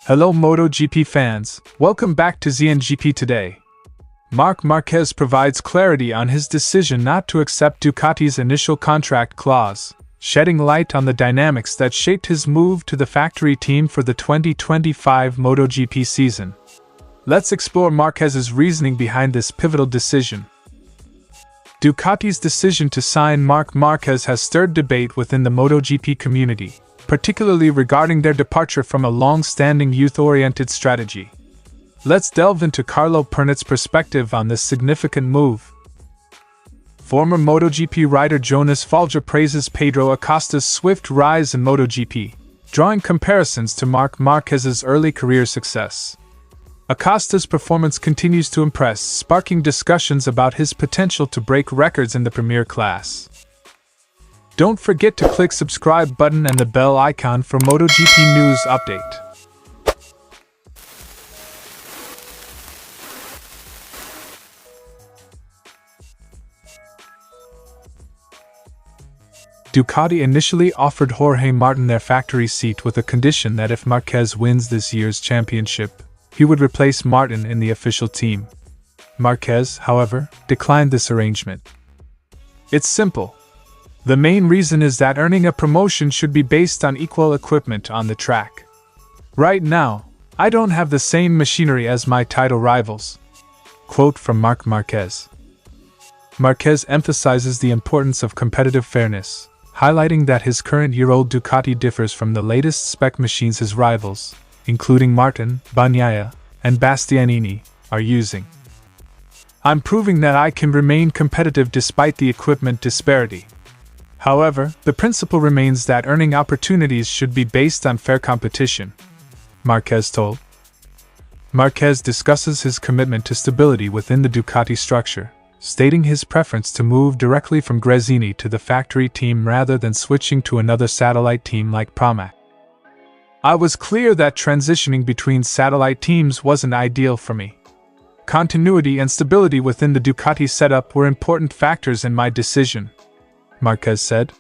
Hello MotoGP fans, welcome back to ZNGP today. Marc Marquez provides clarity on his decision not to accept Ducati's initial contract clause, shedding light on the dynamics that shaped his move to the factory team for the 2025 MotoGP season. Let's explore Marquez's reasoning behind this pivotal decision. Ducati's decision to sign Marc Marquez has stirred debate within the MotoGP community, particularly regarding their departure from a long-standing youth-oriented strategy. Let's delve into Carlo Pernat's perspective on this significant move. Former MotoGP rider Jonas Folger praises Pedro Acosta's swift rise in MotoGP, drawing comparisons to Marc Marquez's early career success. Acosta's performance continues to impress, sparking discussions about his potential to break records in the premier class. Don't forget to click subscribe button and the bell icon for MotoGP news update. Ducati initially offered Jorge Martin their factory seat with a condition that if Marquez wins this year's championship, he would replace Martin in the official team. Marquez, however, declined this arrangement. It's simple. The main reason is that earning a promotion should be based on equal equipment on the track. Right now, I don't have the same machinery as my title rivals. Quote from Marc Marquez. Marquez emphasizes the importance of competitive fairness, highlighting that his current year-old Ducati differs from the latest spec machines his rivals, including Martin, Bagnaia, and Bastianini, are using. I'm proving that I can remain competitive despite the equipment disparity. However, the principle remains that earning opportunities should be based on fair competition, Marquez told. Marquez discusses his commitment to stability within the Ducati structure, stating his preference to move directly from Gresini to the factory team rather than switching to another satellite team like Pramac. I was clear that transitioning between satellite teams wasn't ideal for me. Continuity and stability within the Ducati setup were important factors in my decision, Marquez said.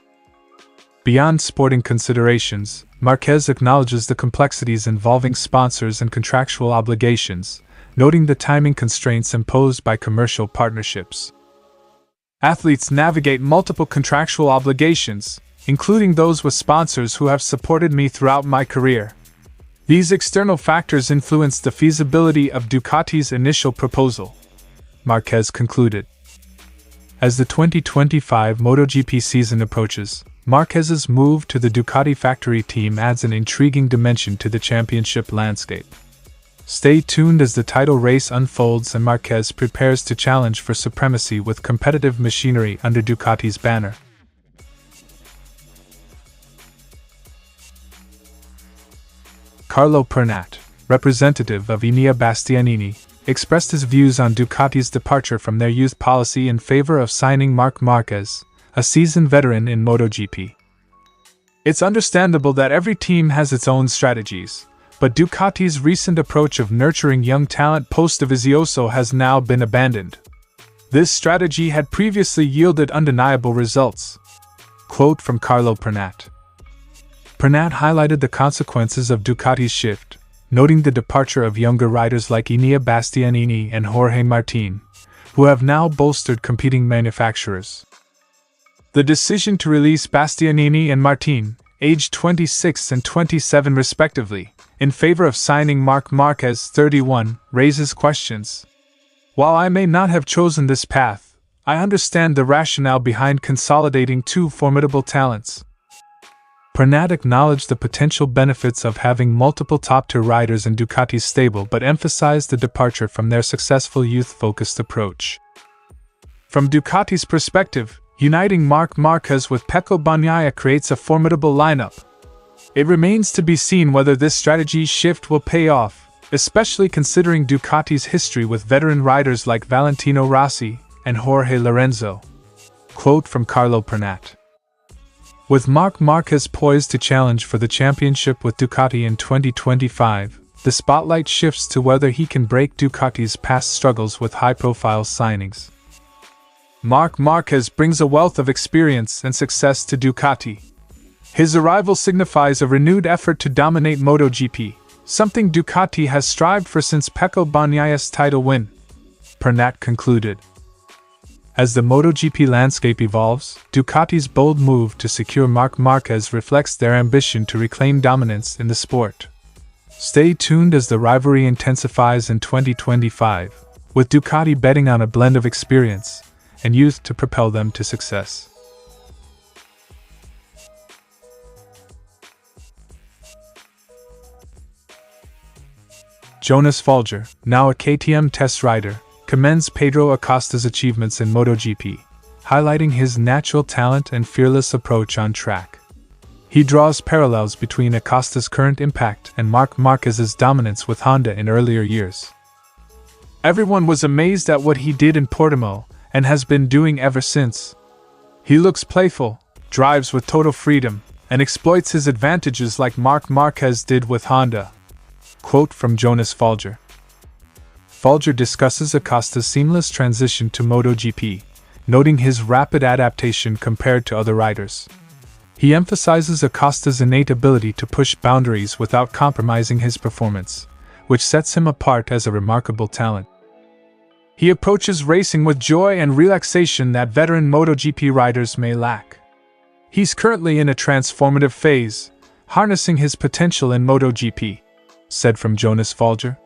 Beyond sporting considerations, Marquez acknowledges the complexities involving sponsors and contractual obligations, noting the timing constraints imposed by commercial partnerships. Athletes navigate multiple contractual obligations, including those with sponsors who have supported me throughout my career. These external factors influence the feasibility of Ducati's initial proposal, Marquez concluded. As the 2025 MotoGP season approaches, Marquez's move to the Ducati factory team adds an intriguing dimension to the championship landscape. Stay tuned as the title race unfolds and Marquez prepares to challenge for supremacy with competitive machinery under Ducati's banner. Carlo Pernat, representative of Enea Bastianini, expressed his views on Ducati's departure from their youth policy in favor of signing Marc Marquez, a seasoned veteran in MotoGP. It's understandable that every team has its own strategies, but Ducati's recent approach of nurturing young talent post-Dovizioso has now been abandoned. This strategy had previously yielded undeniable results. Quote from Carlo Pernat. Pernat highlighted the consequences of Ducati's shift, noting the departure of younger riders like Enea Bastianini and Jorge Martin, who have now bolstered competing manufacturers. The decision to release Bastianini and Martin, aged 26 and 27 respectively, in favor of signing Marc Marquez, 31, raises questions. While I may not have chosen this path, I understand the rationale behind consolidating two formidable talents. Pernat acknowledged the potential benefits of having multiple top-tier riders in Ducati's stable but emphasized the departure from their successful youth-focused approach. From Ducati's perspective, uniting Marc Marquez with Pecco Bagnaia creates a formidable lineup. It remains to be seen whether this strategy shift will pay off, especially considering Ducati's history with veteran riders like Valentino Rossi and Jorge Lorenzo. Quote from Carlo Pernat. With Marc Marquez poised to challenge for the championship with Ducati in 2025, the spotlight shifts to whether he can break Ducati's past struggles with high-profile signings. Marc Marquez brings a wealth of experience and success to Ducati. His arrival signifies a renewed effort to dominate MotoGP, something Ducati has strived for since Pecco Bagnaia's title win, Pernat concluded. As the MotoGP landscape evolves, Ducati's bold move to secure Marc Marquez reflects their ambition to reclaim dominance in the sport. Stay tuned as the rivalry intensifies in 2025, with Ducati betting on a blend of experience and youth to propel them to success. Jonas Folger, now a KTM test rider, commends Pedro Acosta's achievements in MotoGP, highlighting his natural talent and fearless approach on track. He draws parallels between Acosta's current impact and Marc Marquez's dominance with Honda in earlier years. Everyone was amazed at what he did in Portimao, and has been doing ever since. He looks playful, drives with total freedom, and exploits his advantages like Marc Marquez did with Honda. Quote from Jonas Folger. Folger discusses Acosta's seamless transition to MotoGP, noting his rapid adaptation compared to other riders. He emphasizes Acosta's innate ability to push boundaries without compromising his performance, which sets him apart as a remarkable talent. He approaches racing with joy and relaxation that veteran MotoGP riders may lack. He's currently in a transformative phase, harnessing his potential in MotoGP, said from Jonas Folger.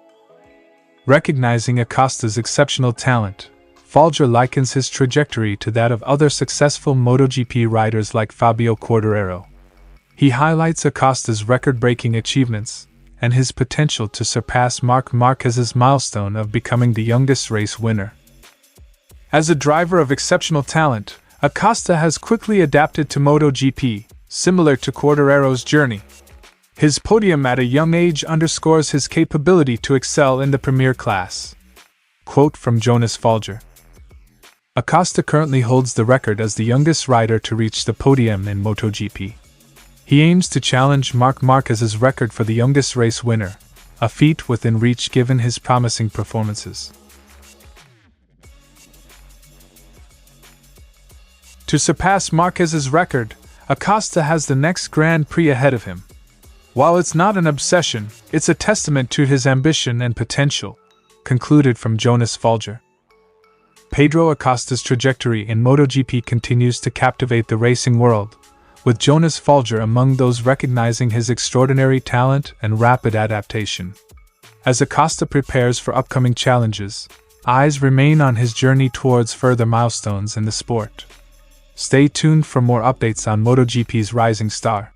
Recognizing Acosta's exceptional talent, Folger likens his trajectory to that of other successful MotoGP riders like Fabio Quartararo. He highlights Acosta's record-breaking achievements and his potential to surpass Marc Marquez's milestone of becoming the youngest race winner. As a driver of exceptional talent, Acosta has quickly adapted to MotoGP, similar to Quartararo's journey. His podium at a young age underscores his capability to excel in the premier class. Quote from Jonas Folger. Acosta currently holds the record as the youngest rider to reach the podium in MotoGP. He aims to challenge Marc Marquez's record for the youngest race winner, a feat within reach given his promising performances. To surpass Marquez's record, Acosta has the next Grand Prix ahead of him. While it's not an obsession, it's a testament to his ambition and potential, concluded from Jonas Folger. Pedro Acosta's trajectory in MotoGP continues to captivate the racing world, with Jonas Folger among those recognizing his extraordinary talent and rapid adaptation. As Acosta prepares for upcoming challenges, eyes remain on his journey towards further milestones in the sport. Stay tuned for more updates on MotoGP's rising star.